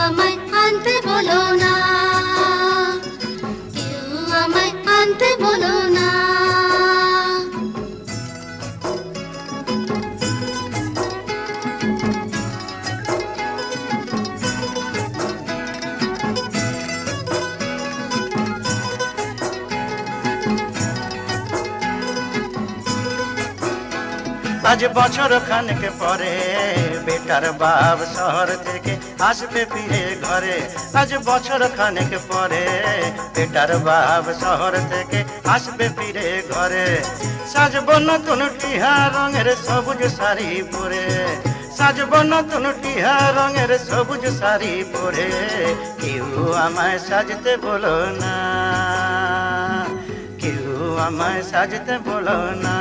আমায় আনতে বলো না, কেউ আমায় আনতে বলো না। আজ বছর খানেক পরে বেটার বাপ শহর থেকে আসবে ফিরে ঘরে। আজ বছর খানেক পরে বেটার বাপ শহর থেকে আসবে ফিরে ঘরে। সাজব নতুন টিহা রঙের সবুজ শাড়ি পরে, সাজব নতুন টিহা রঙের সবুজ শাড়ি পরে। কেউ আমায় সাজতে বলো না, কেউ আমায় সাজতে বলো না।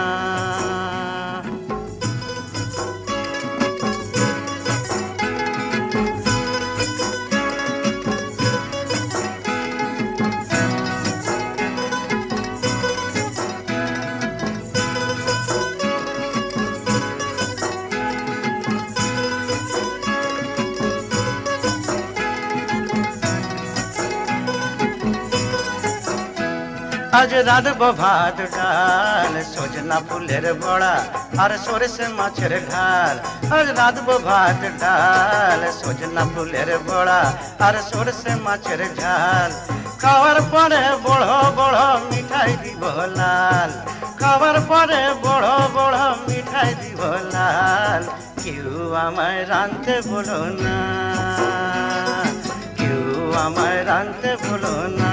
আজ রাঁধব ভাত ডাল, সজনা ফুলের বড়া আর সরষে মাছের ঝাল। আজ রাঁধব ভাত ডাল, সজনা ফুলের বড়া আর সরষে মাছের ঝাল। খাওয়ার পরে বড় বড় মিঠাই দিব লাল, খাওয়ার পরে বড় বড় মিঠাই দিব লাল। কেউ আমায় রাঁধতে বলো না, কেউ আমায় রাঁধতে বলো না।